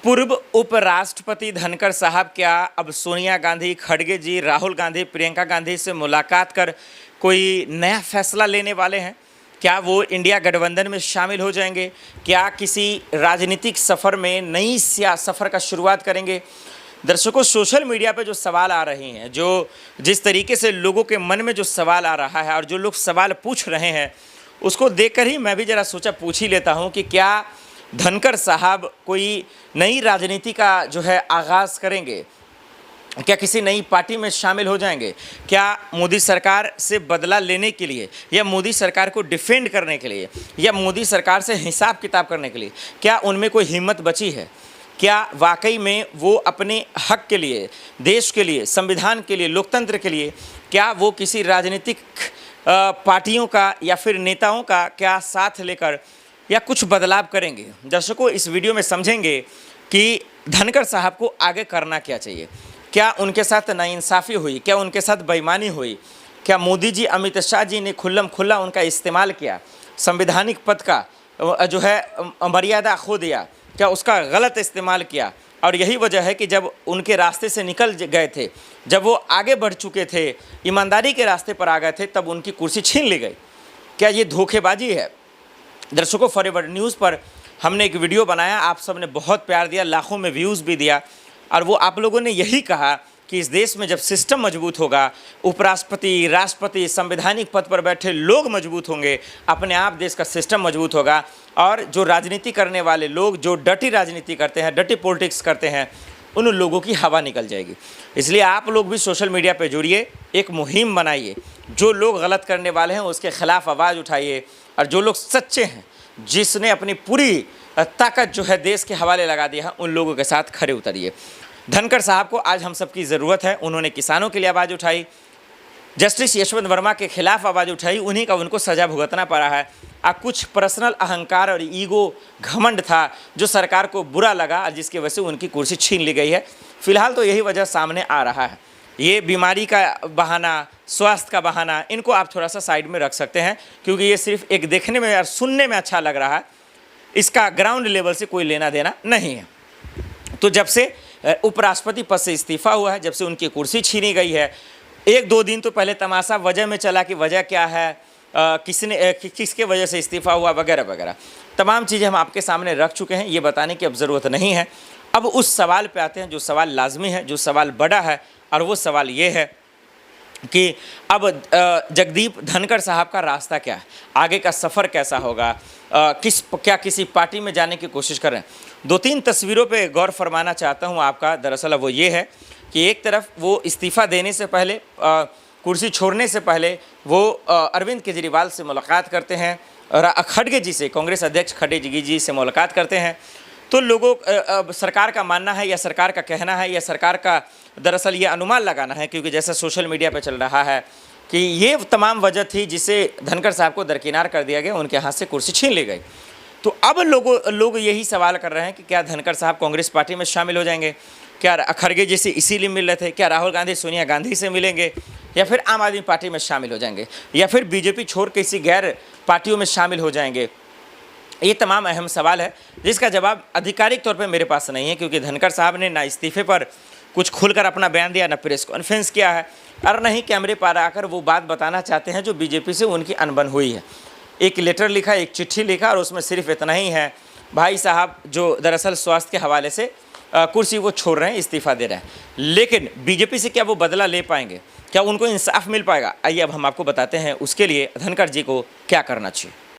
पूर्व उपराष्ट्रपति धनखड़ साहब क्या अब सोनिया गांधी, खड़गे जी, राहुल गांधी, प्रियंका गांधी से मुलाकात कर कोई नया फैसला लेने वाले हैं? क्या वो इंडिया गठबंधन में शामिल हो जाएंगे? क्या किसी राजनीतिक सफ़र में नई सफ़र का शुरुआत करेंगे? दर्शकों, सोशल मीडिया पे जो सवाल आ रहे हैं, जो जिस तरीके से लोगों के मन में जो सवाल आ रहा है और जो लोग सवाल पूछ रहे हैं, उसको देखकर ही मैं भी ज़रा सोचा पूछ ही लेता हूँ कि क्या धनखड़ साहब कोई नई राजनीति का जो है आगाज़ करेंगे? क्या किसी नई पार्टी में शामिल हो जाएंगे? क्या मोदी सरकार से बदला लेने के लिए, या मोदी सरकार को डिफेंड करने के लिए, या मोदी सरकार से हिसाब किताब करने के लिए क्या उनमें कोई हिम्मत बची है? क्या वाकई में वो अपने हक के लिए, देश के लिए, संविधान के लिए, लोकतंत्र के लिए, क्या वो किसी राजनीतिक पार्टियों का या फिर नेताओं का क्या साथ लेकर या कुछ बदलाव करेंगे? दर्शकों, इस वीडियो में समझेंगे कि धनखड़ साहब को आगे करना क्या चाहिए। क्या उनके साथ नाइंसाफ़ी हुई? क्या उनके साथ बेईमानी हुई? क्या मोदी जी, अमित शाह जी ने खुल्लम खुल्ला उनका इस्तेमाल किया? संवैधानिक पद का जो है मर्यादा खो दिया? क्या उसका गलत इस्तेमाल किया? और यही वजह है कि जब उनके रास्ते से निकल गए थे, जब वो आगे बढ़ चुके थे, ईमानदारी के रास्ते पर आ गए थे, तब उनकी कुर्सी छीन ली गई। क्या ये धोखेबाजी है? दर्शकों, फॉरवर्ड न्यूज़ पर हमने एक वीडियो बनाया, आप सब ने बहुत प्यार दिया, लाखों में व्यूज़ भी दिया, और वो आप लोगों ने यही कहा कि इस देश में जब सिस्टम मजबूत होगा, उपराष्ट्रपति, राष्ट्रपति, संवैधानिक पद पर बैठे लोग मजबूत होंगे, अपने आप देश का सिस्टम मजबूत होगा, और जो राजनीति करने वाले लोग, जो डटी राजनीति करते हैं, डटी पॉलिटिक्स करते हैं, उन लोगों की हवा निकल जाएगी। इसलिए आप लोग भी सोशल मीडिया पे जुड़िए, एक मुहिम बनाइए, जो लोग गलत करने वाले हैं उसके खिलाफ आवाज़ उठाइए, और जो लोग सच्चे हैं, जिसने अपनी पूरी ताकत जो है देश के हवाले लगा दिया है, उन लोगों के साथ खड़े उतरिए। धनखड़ साहब को आज हम सबकी ज़रूरत है। उन्होंने किसानों के लिए आवाज़ उठाई, जस्टिस यशवंत वर्मा के खिलाफ आवाज़ उठाई, उन्हीं का उनको सज़ा भुगतना पड़ा है। कुछ पर्सनल अहंकार और ईगो, घमंड था जो सरकार को बुरा लगा, जिसकी वजह से उनकी कुर्सी छीन ली गई है। फिलहाल तो यही वजह सामने आ रहा है। ये बीमारी का बहाना, स्वास्थ्य का बहाना, इनको आप थोड़ा सा साइड में रख सकते हैं, क्योंकि ये सिर्फ एक देखने में और सुनने में अच्छा लग रहा है, इसका ग्राउंड लेवल से कोई लेना देना नहीं है। तो जब से उपराष्ट्रपति पद से इस्तीफा हुआ है, जब से उनकी कुर्सी छीनी गई है, एक दो दिन तो पहले तमाशा वजह में चला कि वजह क्या है, किसके वजह से इस्तीफा हुआ, वगैरह वगैरह तमाम चीज़ें हम आपके सामने रख चुके हैं। ये बताने की अब ज़रूरत नहीं है। अब उस सवाल पे आते हैं जो सवाल लाजमी है, जो सवाल बड़ा है, और वो सवाल ये है कि अब जगदीप धनखड़ साहब का रास्ता क्या है, आगे का सफ़र कैसा होगा, क्या किसी पार्टी में जाने की कोशिश कर रहे हैं? दो तीन तस्वीरों पे गौर फरमाना चाहता हूँ आपका। दरअसल वो ये है कि एक तरफ वो इस्तीफ़ा देने से पहले, कुर्सी छोड़ने से पहले वो अरविंद केजरीवाल से मुलाकात करते हैं, और खड़गे जी से, कांग्रेस अध्यक्ष खड़गे जी से मुलाकात करते हैं। तो लोगों सरकार का मानना है, या सरकार का कहना है, या सरकार का दरअसल ये अनुमान लगाना है, क्योंकि जैसा सोशल मीडिया पे चल रहा है कि ये तमाम वजह थी जिसे धनखड़ साहब को दरकिनार कर दिया गया, उनके हाथ से कुर्सी छीन ली गई। तो अब लोग यही सवाल कर रहे हैं कि क्या धनखड़ साहब कांग्रेस पार्टी में शामिल हो जाएंगे? क्या खड़गे जी से इसीलिए मिल रहे थे? क्या राहुल गांधी, सोनिया गांधी से मिलेंगे, या फिर आम आदमी पार्टी में शामिल हो जाएंगे, या फिर बीजेपी छोड़ के किसी गैर पार्टियों में शामिल हो जाएंगे? ये तमाम अहम सवाल है जिसका जवाब आधिकारिक तौर पे मेरे पास नहीं है, क्योंकि धनखड़ साहब ने ना इस्तीफे पर कुछ खुलकर अपना बयान दिया, ना प्रेस कॉन्फ्रेंस किया है, और न ही कैमरे पर आकर वो बात बताना चाहते हैं जो बीजेपी से उनकी अनबन हुई है। एक लेटर लिखा, एक चिट्ठी लिखा, और उसमें सिर्फ इतना ही है, भाई साहब जो दरअसल स्वास्थ्य के हवाले से कुर्सी वो छोड़ रहे हैं, इस्तीफ़ा दे रहे हैं। लेकिन बीजेपी से क्या वो बदला ले पाएंगे? क्या उनको इंसाफ मिल पाएगा? आइए अब हम आपको बताते हैं उसके लिए धनखड़ जी को क्या करना चाहिए।